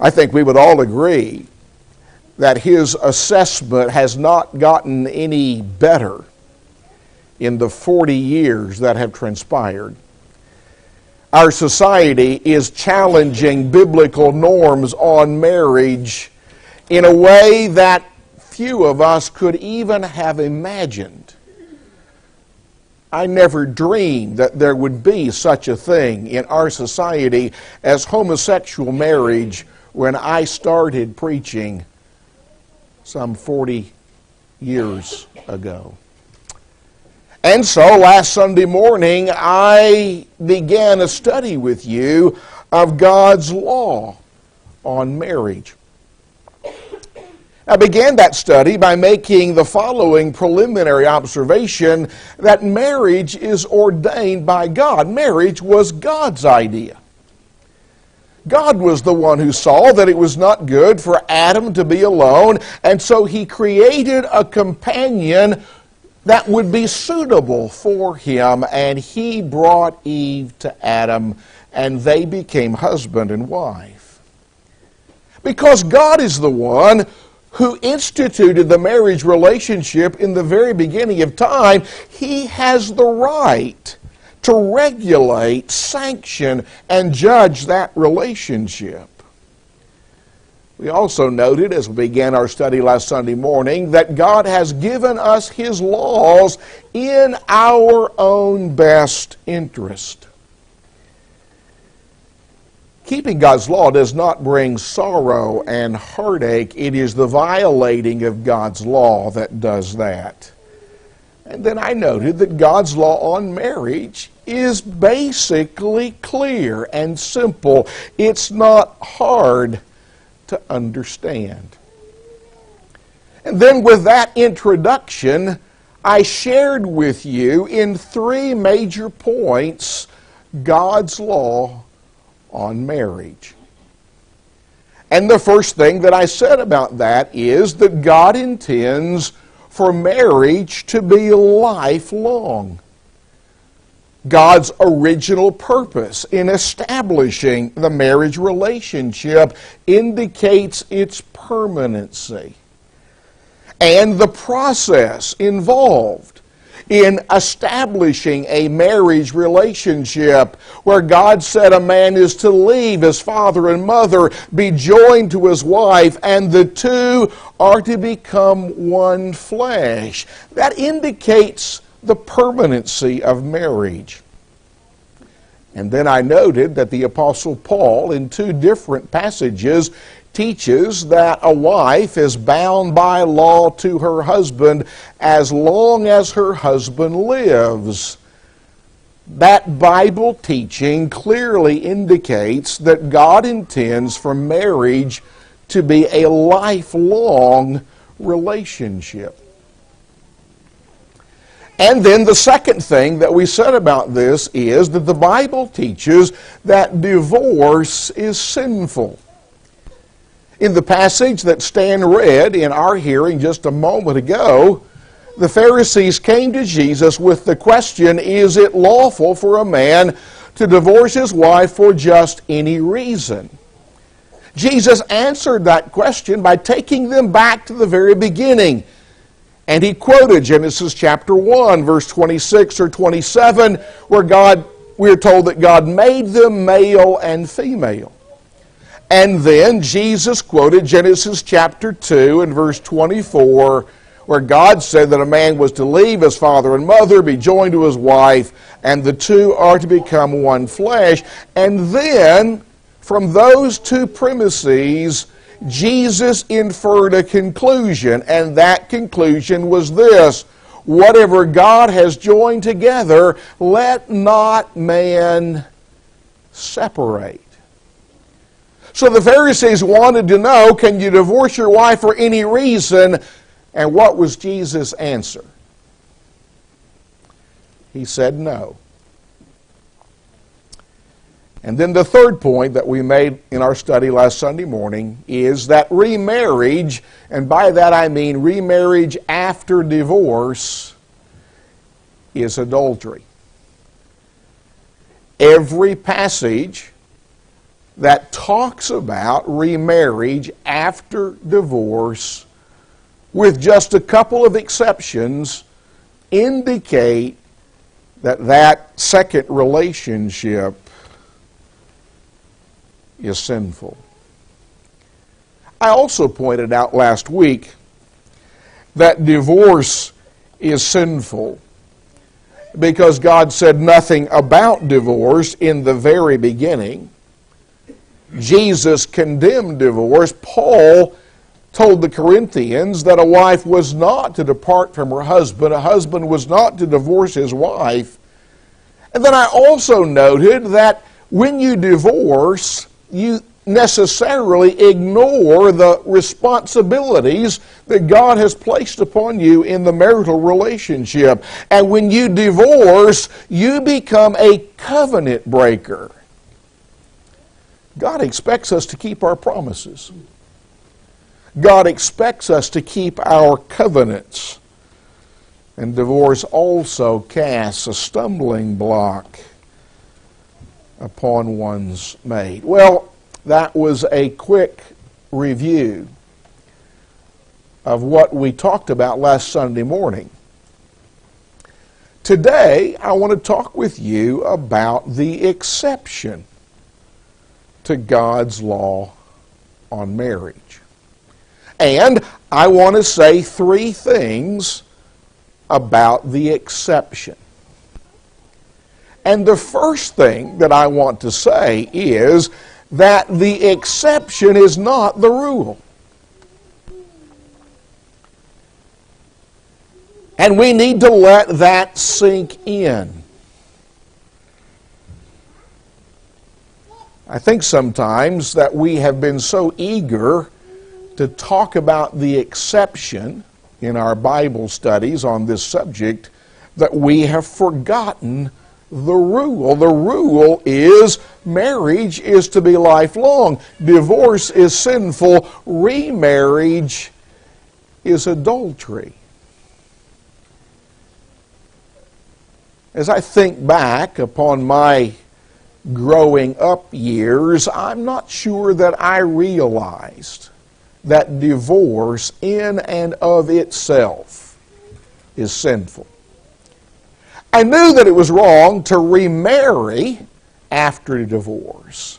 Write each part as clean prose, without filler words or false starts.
I think we would all agree that his assessment has not gotten any better in the 40 years that have transpired. Our society is challenging biblical norms on marriage in a way that few of us could even have imagined. I never dreamed that there would be such a thing in our society as homosexual marriage when I started preaching some 40 years ago. And so last Sunday morning, I began a study with you of God's law on marriage. I began that study by making the following preliminary observation that marriage is ordained by God. Marriage was God's idea. God was the one who saw that it was not good for Adam to be alone, and so he created a companion that would be suitable for him, and he brought Eve to Adam, and they became husband and wife. Because God is the one who instituted the marriage relationship in the very beginning of time, he has the right to regulate, sanction, and judge that relationship. We also noted, as we began our study last Sunday morning, that God has given us his laws in our own best interest. Keeping God's law does not bring sorrow and heartache. It is the violating of God's law that does that. And then I noted that God's law on marriage is basically clear and simple. It's not hard to understand. And then with that introduction, I shared with you in 3 major points God's law on marriage. And the first thing that I said about that is that God intends for marriage to be lifelong. God's original purpose in establishing the marriage relationship indicates its permanency. And the process involved in establishing a marriage relationship where God said a man is to leave his father and mother, be joined to his wife, and the two are to become one flesh. That indicates the permanency of marriage. And then I noted that the Apostle Paul, in 2 different passages, teaches that a wife is bound by law to her husband as long as her husband lives. That Bible teaching clearly indicates that God intends for marriage to be a lifelong relationship. And then the second thing that we said about this is that the Bible teaches that divorce is sinful. In the passage that Stan read in our hearing just a moment ago, the Pharisees came to Jesus with the question, is it lawful for a man to divorce his wife for just any reason? Jesus answered that question by taking them back to the very beginning. And he quoted Genesis chapter 1, verse 26 or 27, where we are told that God made them male and female. And then Jesus quoted Genesis chapter 2 and verse 24, where God said that a man was to leave his father and mother, be joined to his wife, and the two are to become one flesh. And then, from those 2 premises, Jesus inferred a conclusion, and that conclusion was this: whatever God has joined together, let not man separate. So the Pharisees wanted to know, can you divorce your wife for any reason? And what was Jesus' answer? He said no. And then the third point that we made in our study last Sunday morning is that remarriage, and by that I mean remarriage after divorce, is adultery. Every passage that talks about remarriage after divorce, with just a couple of exceptions, indicate that that second relationship is sinful. I also pointed out last week that divorce is sinful because God said nothing about divorce in the very beginning. Jesus condemned divorce. Paul told the Corinthians that a wife was not to depart from her husband, a husband was not to divorce his wife. And then I also noted that when you divorce, you necessarily ignore the responsibilities that God has placed upon you in the marital relationship. And when you divorce, you become a covenant breaker. God expects us to keep our promises. God expects us to keep our covenants. And divorce also casts a stumbling block upon one's mate. Well, that was a quick review of what we talked about last Sunday morning. Today, I want to talk with you about the exception to God's law on marriage. And I want to say three things about the exception. And the first thing that I want to say is that the exception is not the rule. And we need to let that sink in. I think sometimes that we have been so eager to talk about the exception in our Bible studies on this subject that we have forgotten the rule. The rule is marriage is to be lifelong. Divorce is sinful. Remarriage is adultery. As I think back upon my growing up years, I'm not sure that I realized that divorce in and of itself is sinful. I knew that it was wrong to remarry after divorce,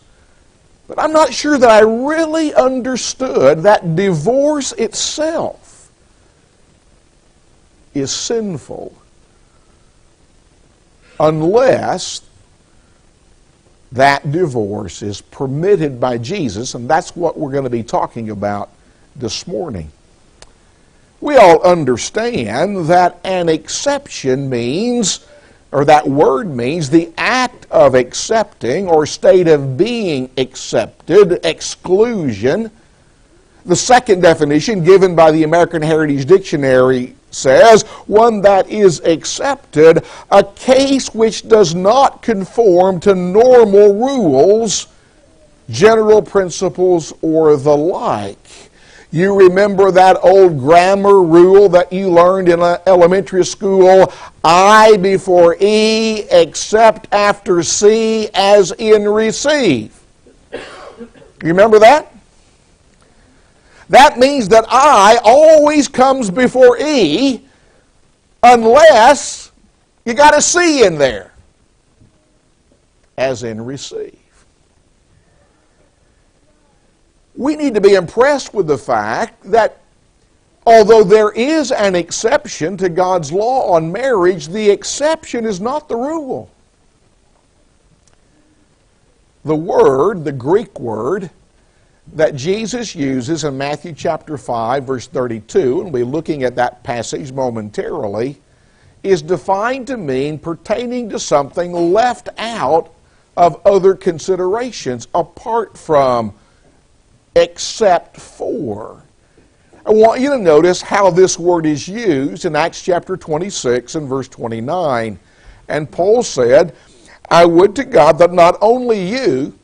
but I'm not sure that I really understood that divorce itself is sinful unless that divorce is permitted by Jesus, and that's what we're going to be talking about this morning. We all understand that an exception means, or that word means, the act of accepting or state of being accepted, exclusion. The second definition given by the American Heritage Dictionary says, one that is accepted, a case which does not conform to normal rules, general principles, or the like. You remember that old grammar rule that you learned in elementary school, I before E, except after C, as in receive. You remember that? That means that I always comes before E unless you got a C in there, as in receive. We need to be impressed with the fact that although there is an exception to God's law on marriage, the exception is not the rule. The word, the Greek word, that Jesus uses in Matthew chapter 5, verse 32, and we'll be looking at that passage momentarily, is defined to mean pertaining to something left out of other considerations apart from except for. I want you to notice how this word is used in Acts chapter 26 and verse 29. And Paul said, I would to God that not only you,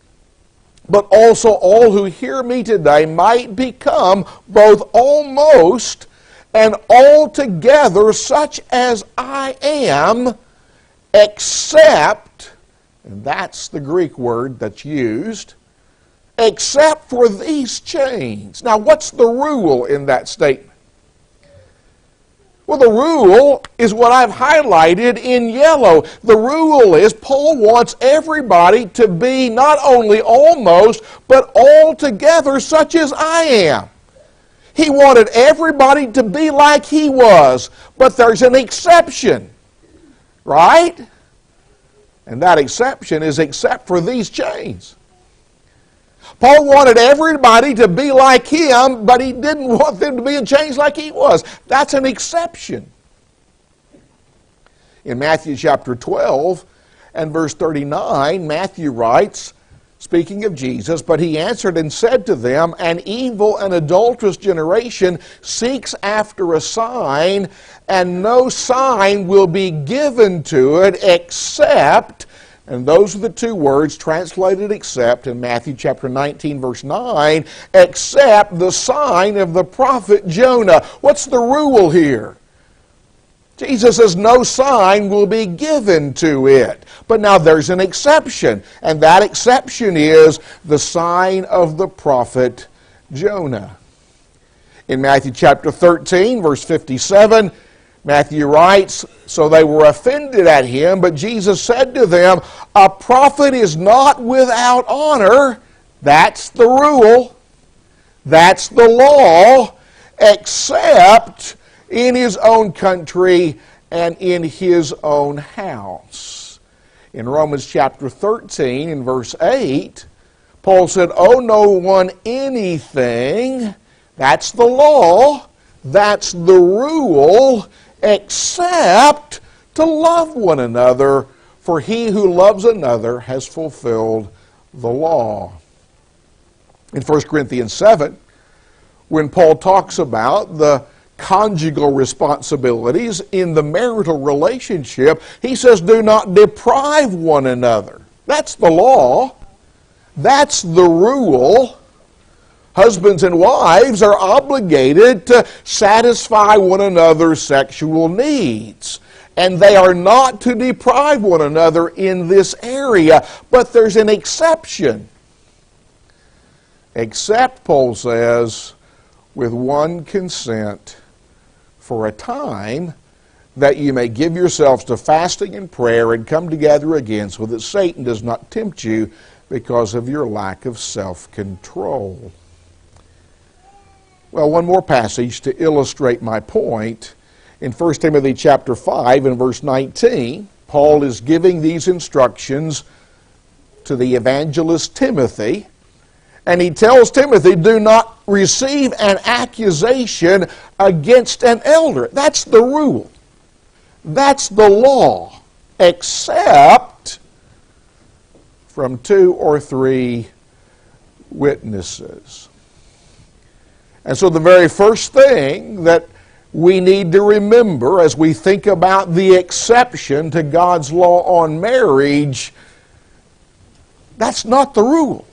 but also all who hear me today might become both almost and altogether such as I am, except, and that's the Greek word that's used, except for these chains. Now, what's the rule in that statement? Well, the rule is what I've highlighted in yellow. The rule is Paul wants everybody to be not only almost, but altogether such as I am. He wanted everybody to be like he was, but there's an exception, right? And that exception is except for these chains. Paul wanted everybody to be like him, but he didn't want them to be in chains like he was. That's an exception. In Matthew chapter 12 and verse 39, Matthew writes, speaking of Jesus, "But he answered and said to them, An evil and adulterous generation seeks after a sign, and no sign will be given to it except," and those are the two words translated except in Matthew chapter 19 verse 9, "except the sign of the prophet Jonah." What's the rule here? Jesus says no sign will be given to it. But now there's an exception, and that exception is the sign of the prophet Jonah. In Matthew chapter 13, verse 57, Matthew writes, "So they were offended at him, but Jesus said to them, A prophet is not without honor," that's the rule, that's the law, "except in his own country and in his own house." In Romans chapter 13, in verse 8, Paul said, "Owe no one anything," that's the law, that's the rule, "except to love one another, for he who loves another has fulfilled the law." In 1 Corinthians 7, when Paul talks about the conjugal responsibilities in the marital relationship, he says, "Do not deprive one another." That's the law. That's the rule. Husbands and wives are obligated to satisfy one another's sexual needs. And they are not to deprive one another in this area. But there's an exception. Except, Paul says, with one consent for a time, that you may give yourselves to fasting and prayer and come together again, so that Satan does not tempt you because of your lack of self-control. Well, one more passage to illustrate my point. In 1 Timothy chapter 5 and verse 19, Paul is giving these instructions to the evangelist Timothy. And he tells Timothy, do not receive an accusation against an elder. That's the rule. That's the law. Except from 2 or 3 witnesses. And so the very first thing that we need to remember as we think about the exception to God's law on marriage, that's not the rule.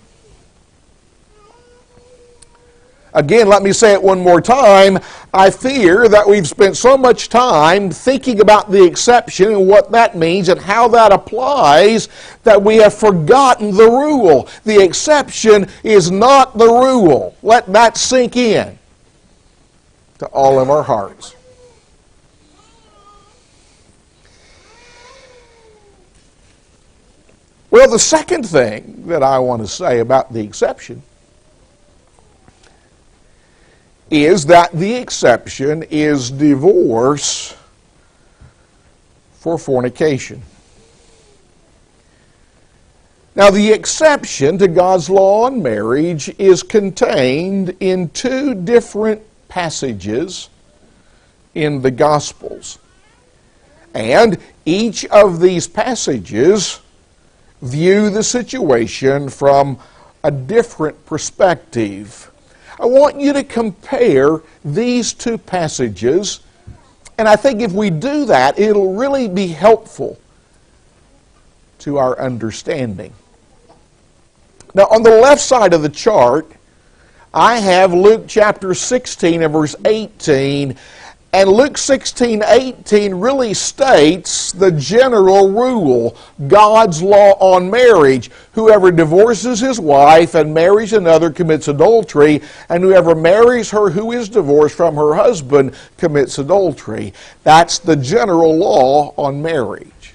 Again, let me say it one more time. I fear that we've spent so much time thinking about the exception and what that means and how that applies that we have forgotten the rule. The exception is not the rule. Let that sink in to all of our hearts. Well, the second thing that I want to say about the exception is that the exception is divorce for fornication. Now, the exception to God's law on marriage is contained in 2 different passages in the Gospels. And each of these passages view the situation from a different perspective. I want you to compare these 2 passages, and I think if we do that, it'll really be helpful to our understanding. Now, on the left side of the chart, I have Luke chapter 16 and verse 18, And Luke 16:18 really states the general rule, God's law on marriage. Whoever divorces his wife and marries another commits adultery, and whoever marries her who is divorced from her husband commits adultery. That's the general law on marriage.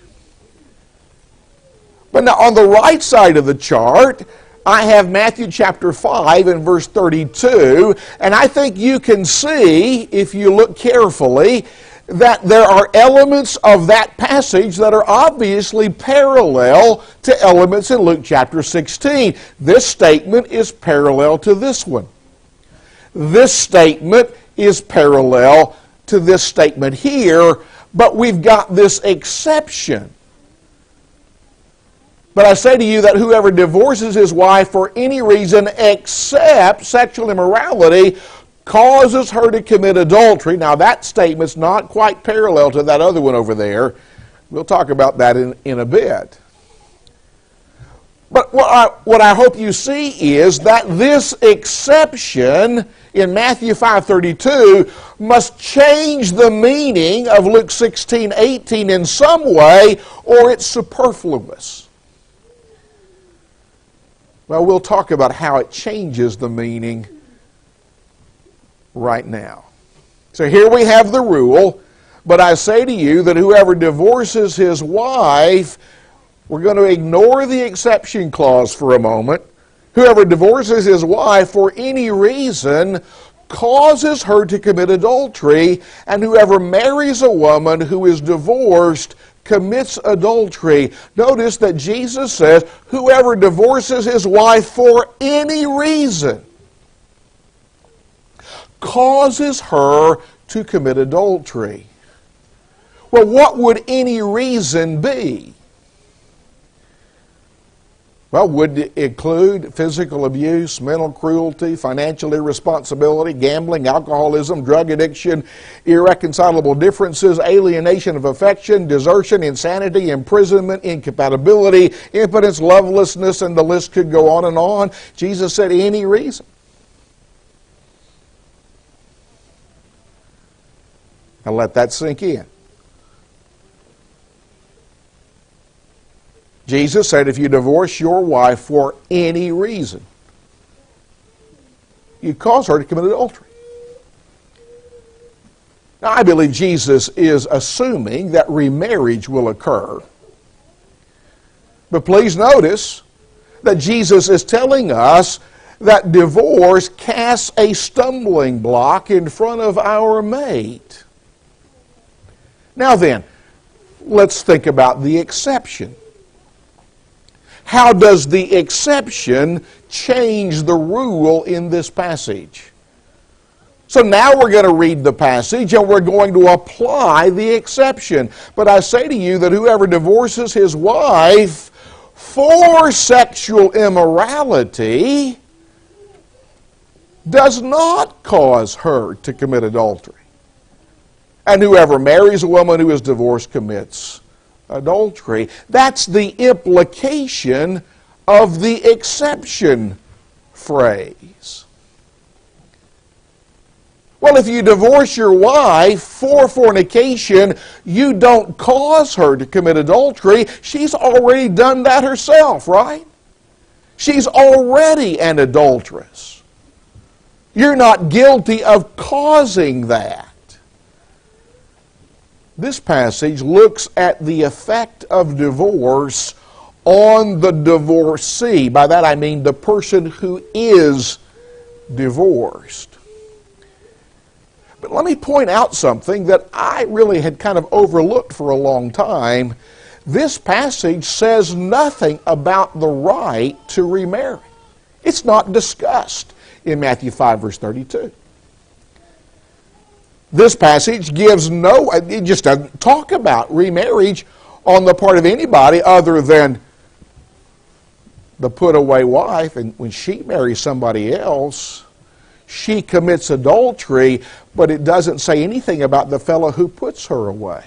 But now on the right side of the chart, I have Matthew chapter 5 and verse 32, and I think you can see, if you look carefully, that there are elements of that passage that are obviously parallel to elements in Luke chapter 16. This statement is parallel to this one. This statement is parallel to this statement here, but we've got this exception. But I say to you that whoever divorces his wife for any reason except sexual immorality causes her to commit adultery. Now that statement's not quite parallel to that other one over there. We'll talk about that in a bit. But what I hope you see is that this exception in Matthew 5:32 must change the meaning of Luke 16:18 in some way, or it's superfluous. Well, we'll talk about how it changes the meaning right now. So here we have the rule, but I say to you that whoever divorces his wife, we're going to ignore the exception clause for a moment. Whoever divorces his wife for any reason causes her to commit adultery, and whoever marries a woman who is divorced commits adultery. Notice that Jesus says, whoever divorces his wife for any reason causes her to commit adultery. Well, what would any reason be? Well, would it include physical abuse, mental cruelty, financial irresponsibility, gambling, alcoholism, drug addiction, irreconcilable differences, alienation of affection, desertion, insanity, imprisonment, incompatibility, impotence, lovelessness, and the list could go on and on? Jesus said any reason. Now let that sink in. Jesus said if you divorce your wife for any reason, you cause her to commit adultery. Now, I believe Jesus is assuming that remarriage will occur. But please notice that Jesus is telling us that divorce casts a stumbling block in front of our mate. Now then, let's think about the exception. How does the exception change the rule in this passage? So now we're going to read the passage and we're going to apply the exception. But I say to you that whoever divorces his wife for sexual immorality does not cause her to commit adultery. And whoever marries a woman who is divorced commits adultery. That's the implication of the exception phrase. Well, if you divorce your wife for fornication, you don't cause her to commit adultery. She's already done that herself, right? She's already an adulteress. You're not guilty of causing that. This passage looks at the effect of divorce on the divorcee. By that I mean the person who is divorced. But let me point out something that I really had kind of overlooked for a long time. This passage says nothing about the right to remarry. It's not discussed in Matthew 5, verse 32. This passage gives it just doesn't talk about remarriage on the part of anybody other than the put-away wife. And when she marries somebody else, she commits adultery, but it doesn't say anything about the fellow who puts her away.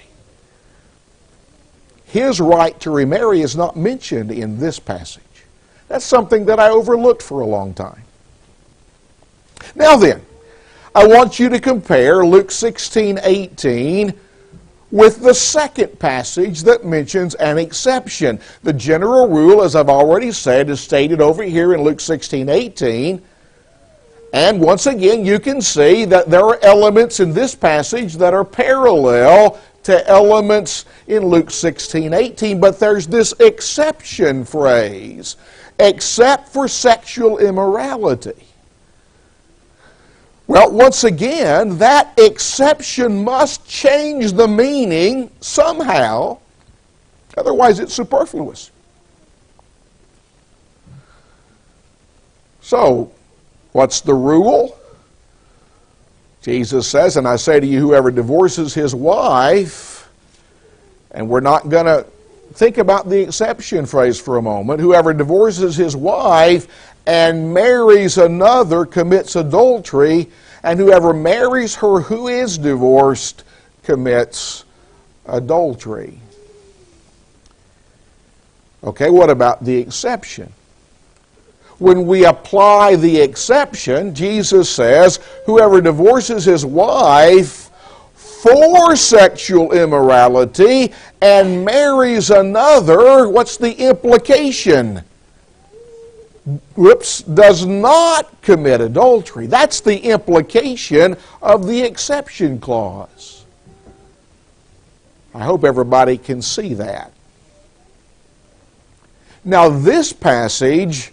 His right to remarry is not mentioned in this passage. That's something that I overlooked for a long time. Now then, I want you to compare Luke 16:18 with the second passage that mentions an exception. The general rule, as I've already said, is stated over here in Luke 16:18. And once again, you can see that there are elements in this passage that are parallel to elements in Luke 16:18, but there's this exception phrase, except for sexual immorality. Well, once again, that exception must change the meaning somehow, otherwise it's superfluous. So, what's the rule? Jesus says, and I say to you, whoever divorces his wife, and we're not going to think about the exception phrase for a moment, whoever divorces his wife and marries another commits adultery, and whoever marries her who is divorced commits adultery. Okay, what about the exception? When we apply the exception, Jesus says, whoever divorces his wife for sexual immorality and marries another, what's the implication? Does not commit adultery. That's the implication of the exception clause. I hope everybody can see that. Now, this passage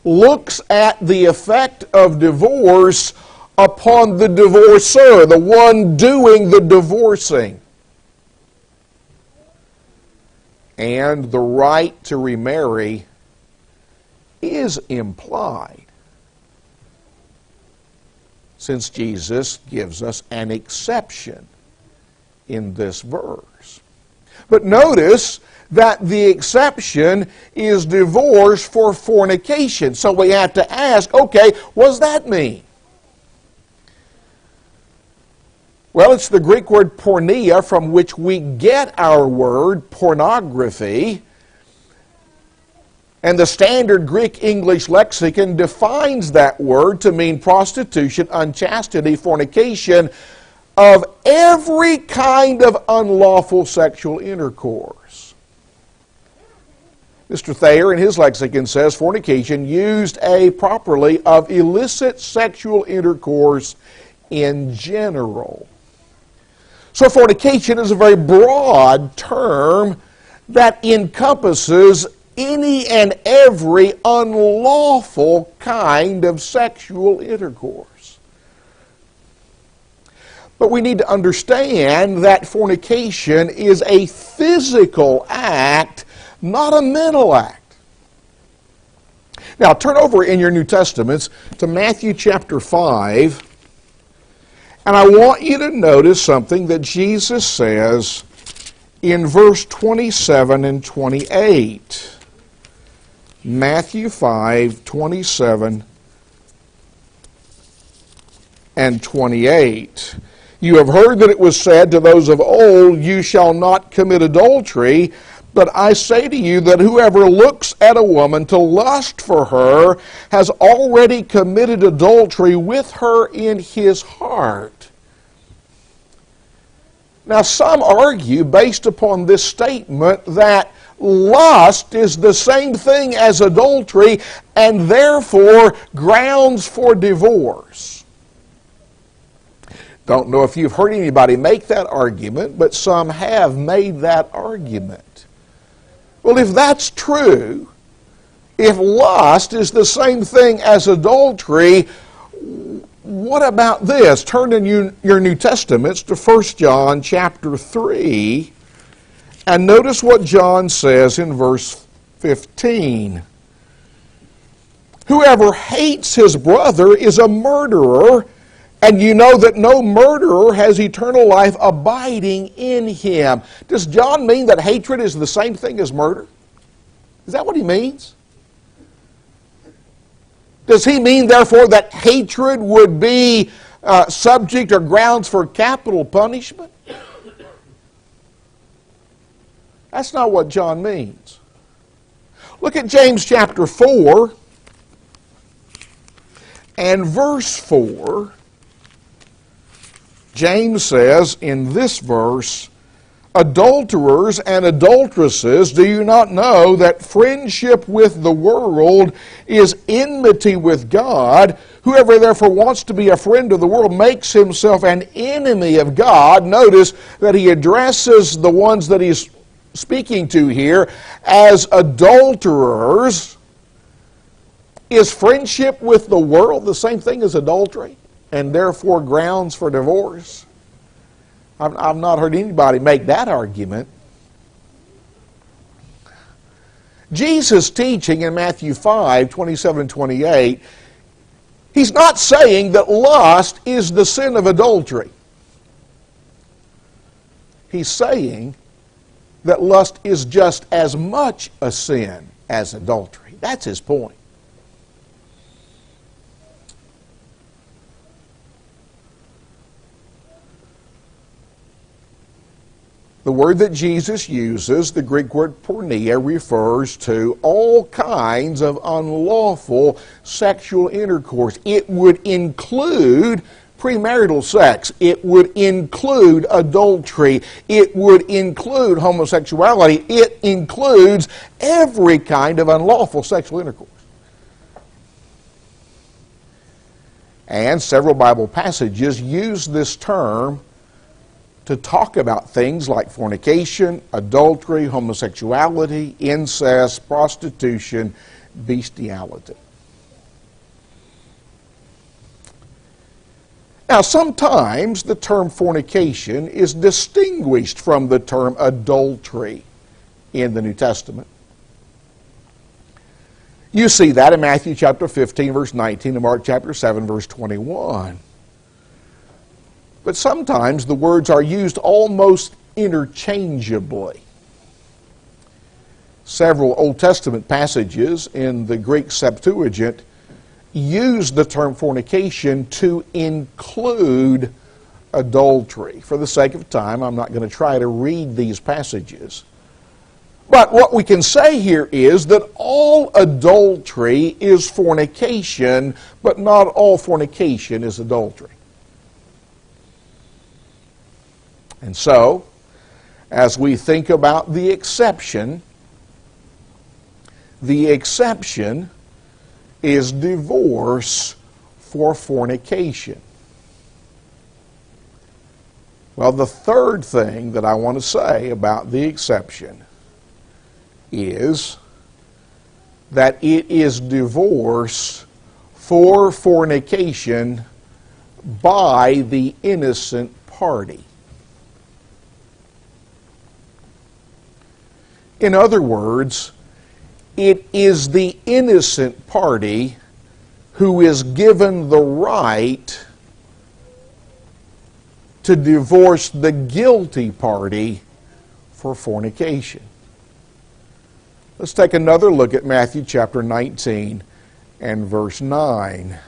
looks at the effect of divorce upon the divorcer, the one doing the divorcing. And the right to remarry is implied, since Jesus gives us an exception in this verse. But notice that the exception is divorce for fornication. So we have to ask, okay, what does that mean? Well, it's the Greek word porneia, from which we get our word pornography. And the standard Greek-English lexicon defines that word to mean prostitution, unchastity, fornication, of every kind of unlawful sexual intercourse. Mr. Thayer in his lexicon says fornication used properly of illicit sexual intercourse in general. So fornication is a very broad term that encompasses any and every unlawful kind of sexual intercourse. But we need to understand that fornication is a physical act, not a mental act. Now, turn over in your New Testaments to Matthew chapter 5, and I want you to notice something that Jesus says in verse 27 and 28. Matthew 5, 27 and 28. You have heard that it was said to those of old, you shall not commit adultery. But I say to you that whoever looks at a woman to lust for her has already committed adultery with her in his heart. Now, some argue, based upon this statement, that lust is the same thing as adultery and therefore grounds for divorce. Don't know if you've heard anybody make that argument, but some have made that argument. Well, if that's true, if lust is the same thing as adultery, what about this? Turn in your New Testaments to 1 John chapter 3, and notice what John says in verse 15. Whoever hates his brother is a murderer, and you know that no murderer has eternal life abiding in him. Does John mean that hatred is the same thing as murder? Is that what he means? Does he mean, therefore, that hatred would be subject or grounds for capital punishment? That's not what John means. Look at James chapter 4 and verse 4. James says in this verse, adulterers and adulteresses, do you not know that friendship with the world is enmity with God? Whoever therefore wants to be a friend of the world makes himself an enemy of God. Notice that he addresses the ones that he's speaking to here as adulterers. Is friendship with the world the same thing as adultery, and therefore grounds for divorce? I've not heard anybody make that argument. Jesus' teaching in Matthew 5, 27 and 28, he's not saying that lust is the sin of adultery. He's saying that lust is just as much a sin as adultery. That's his point. The word that Jesus uses, the Greek word porneia, refers to all kinds of unlawful sexual intercourse. It would include premarital sex. It would include adultery. It would include homosexuality. It includes every kind of unlawful sexual intercourse. And several Bible passages use this term to talk about things like fornication, adultery, homosexuality, incest, prostitution, bestiality. Now, sometimes the term fornication is distinguished from the term adultery in the New Testament. You see that in Matthew chapter 15, verse 19, and Mark chapter 7, verse 21. But sometimes the words are used almost interchangeably. Several Old Testament passages in the Greek Septuagint use the term fornication to include adultery. For the sake of time, I'm not going to try to read these passages. But what we can say here is that all adultery is fornication, but not all fornication is adultery. And so, as we think about the exception is divorce for fornication. Well, the third thing that I want to say about the exception is that it is divorce for fornication by the innocent party. In other words, it is the innocent party who is given the right to divorce the guilty party for fornication. Let's take another look at Matthew chapter 19 and verse 9.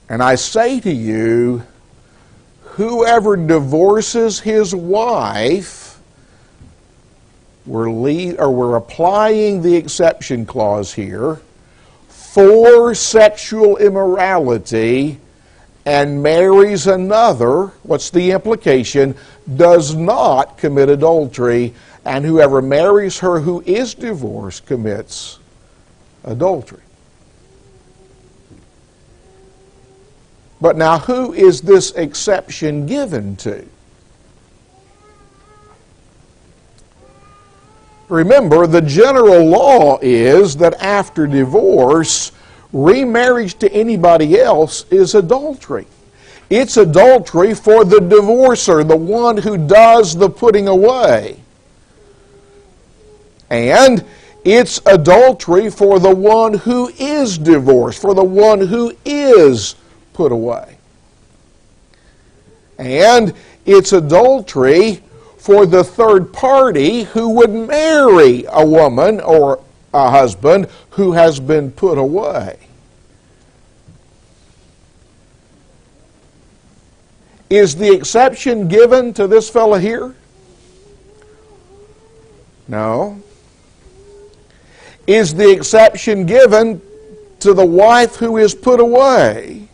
And I say to you, whoever divorces his wife, we're applying the exception clause here, for sexual immorality and marries another, what's the implication? Does not commit adultery, and whoever marries her who is divorced commits adultery. But now, who is this exception given to? Remember, the general law is that after divorce, remarriage to anybody else is adultery. It's adultery for the divorcer, the one who does the putting away. And it's adultery for the one who is divorced, for the one who is put away. And it's adultery for the third party who would marry a woman or a husband who has been put away. Is the exception given to this fellow here? No. Is the exception given to the wife who is put away?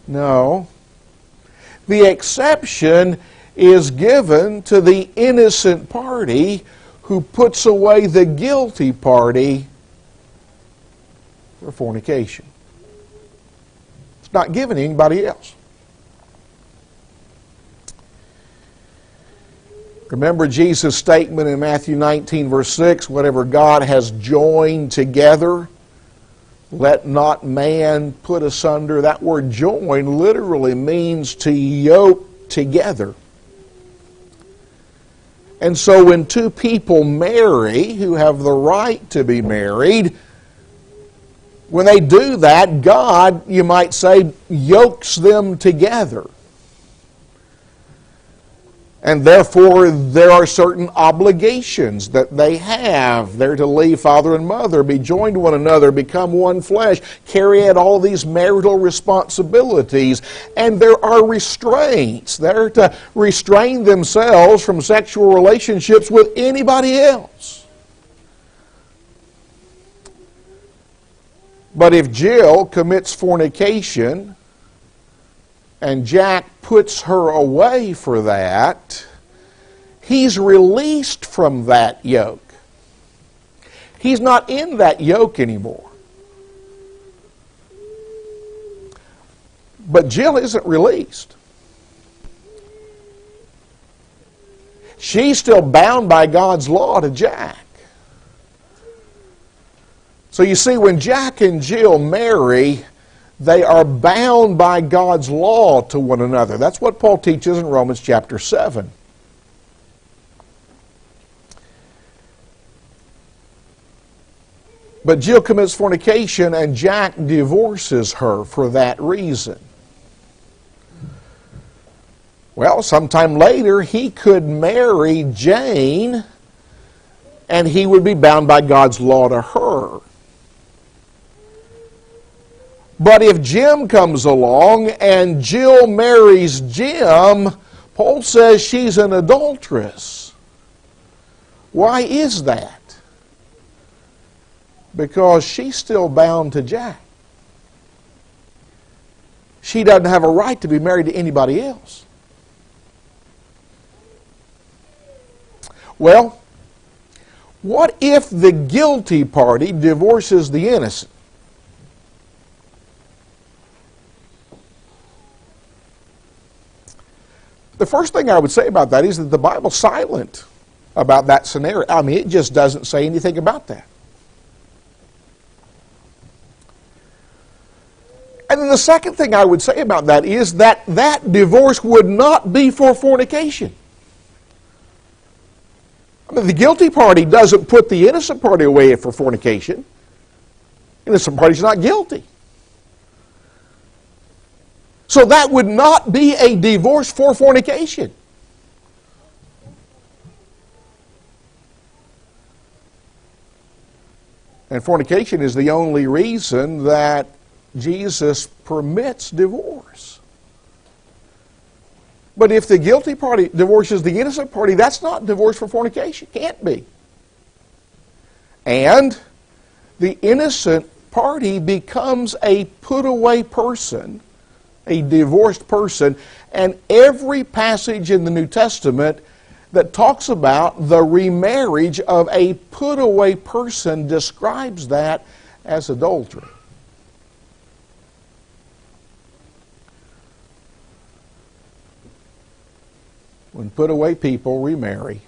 No. The exception is given to the innocent party who puts away the guilty party for fornication. It's not given to anybody else. Remember Jesus' statement in Matthew 19, verse 6, whatever God has joined together, let not man put asunder. That word join literally means to yoke together. And so when two people marry who have the right to be married, when they do that, God, you might say, yokes them together. And therefore, there are certain obligations that they have. They're to leave father and mother, be joined to one another, become one flesh, carry out all these marital responsibilities. And there are restraints. They're to restrain themselves from sexual relationships with anybody else. But if Jill commits fornication and Jack puts her away for that, he's released from that yoke. He's not in that yoke anymore. But Jill isn't released. She's still bound by God's law to Jack. So you see, when Jack and Jill marry, they are bound by God's law to one another. That's what Paul teaches in Romans chapter 7. But Jill commits fornication and Jack divorces her for that reason. Well, sometime later he could marry Jane and he would be bound by God's law to her. But if Jim comes along and Jill marries Jim, Paul says she's an adulteress. Why is that? Because she's still bound to Jack. She doesn't have a right to be married to anybody else. Well, what if the guilty party divorces the innocent? The first thing I would say about that is that the Bible's silent about that scenario. I mean, it just doesn't say anything about that. And then the second thing I would say about that is that that divorce would not be for fornication. I mean, the guilty party doesn't put the innocent party away for fornication. Innocent party's not guilty. So that would not be a divorce for fornication. And fornication is the only reason that Jesus permits divorce. But if the guilty party divorces the innocent party, that's not divorce for fornication. Can't be. And the innocent party becomes a put-away person, a divorced person, and every passage in the New Testament that talks about the remarriage of a put-away person describes that as adultery. When put-away people remarry,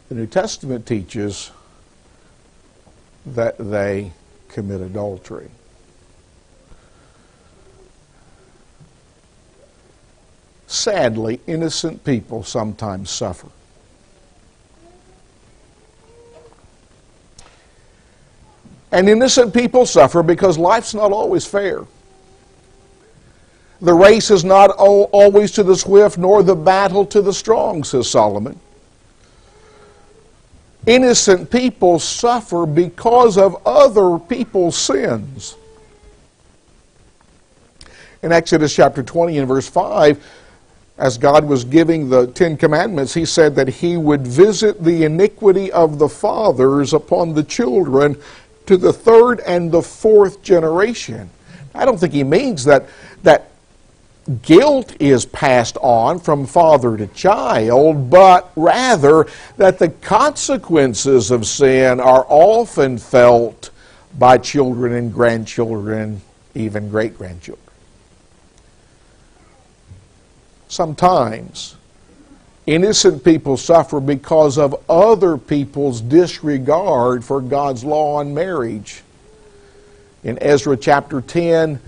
the New Testament teaches that they commit adultery. Sadly, innocent people sometimes suffer. And innocent people suffer because life's not always fair. The race is not always to the swift, nor the battle to the strong, says Solomon. Innocent people suffer because of other people's sins. In Exodus chapter 20 and verse 5, as God was giving the Ten Commandments, He said that He would visit the iniquity of the fathers upon the children to the third and the fourth generation. I don't think he means that guilt is passed on from father to child, but rather that the consequences of sin are often felt by children and grandchildren, even great-grandchildren. Sometimes innocent people suffer because of other people's disregard for God's law on marriage. In Ezra chapter 10,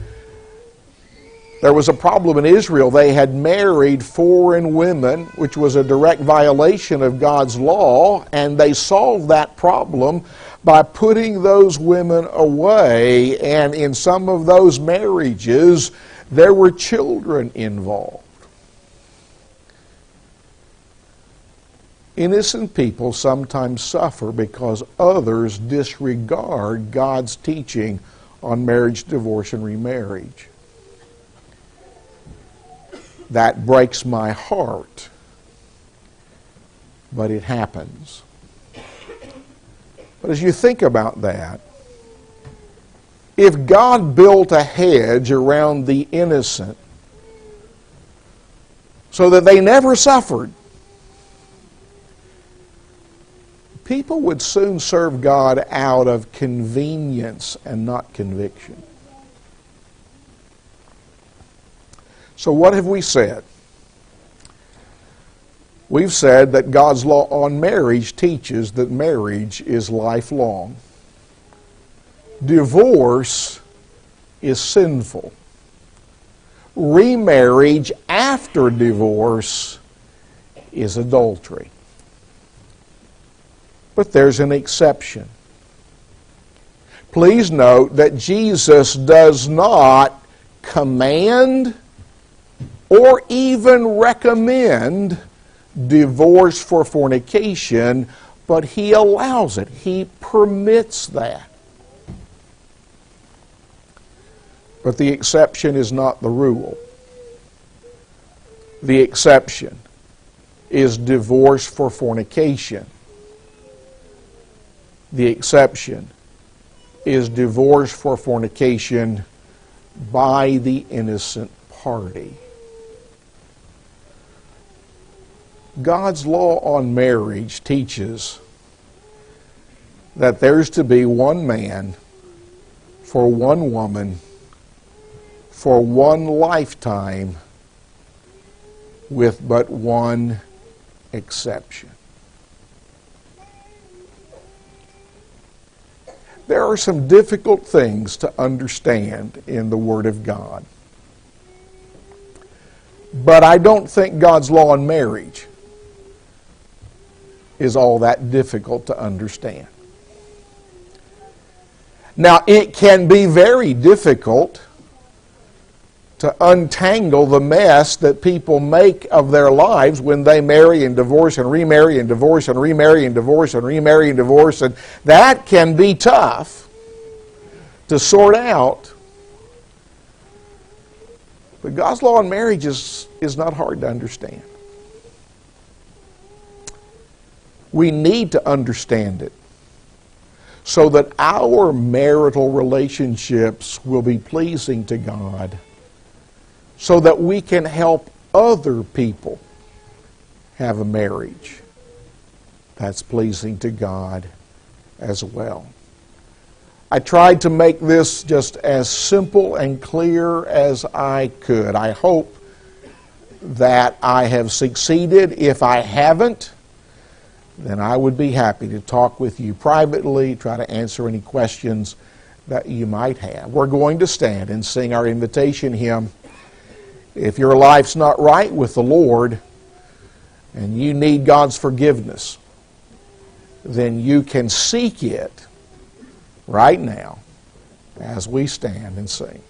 there was a problem in Israel. They had married foreign women, which was a direct violation of God's law, and they solved that problem by putting those women away, and in some of those marriages, there were children involved. Innocent people sometimes suffer because others disregard God's teaching on marriage, divorce, and remarriage. That breaks my heart, but it happens. But as you think about that, if God built a hedge around the innocent so that they never suffered, people would soon serve God out of convenience and not conviction. So what have we said? We've said that God's law on marriage teaches that marriage is lifelong. Divorce is sinful. Remarriage after divorce is adultery. But there's an exception. Please note that Jesus does not command or even recommend divorce for fornication, but He allows it. He permits that. But the exception is not the rule. The exception is divorce for fornication. The exception is divorce for fornication by the innocent party. God's law on marriage teaches that there's to be one man for one woman for one lifetime, with but one exception. There are some difficult things to understand in the Word of God. But I don't think God's law on marriage is all that difficult to understand. Now, it can be very difficult to untangle the mess that people make of their lives when they marry and divorce and remarry and divorce and remarry and divorce and remarry and divorce, and that can be tough to sort out. But God's law on marriage is not hard to understand. We need to understand it so that our marital relationships will be pleasing to God, so that we can help other people have a marriage that's pleasing to God as well. I tried to make this just as simple and clear as I could. I hope that I have succeeded. If I haven't, then I would be happy to talk with you privately, try to answer any questions that you might have. We're going to stand and sing our invitation hymn. If your life's not right with the Lord and you need God's forgiveness, then you can seek it right now as we stand and sing.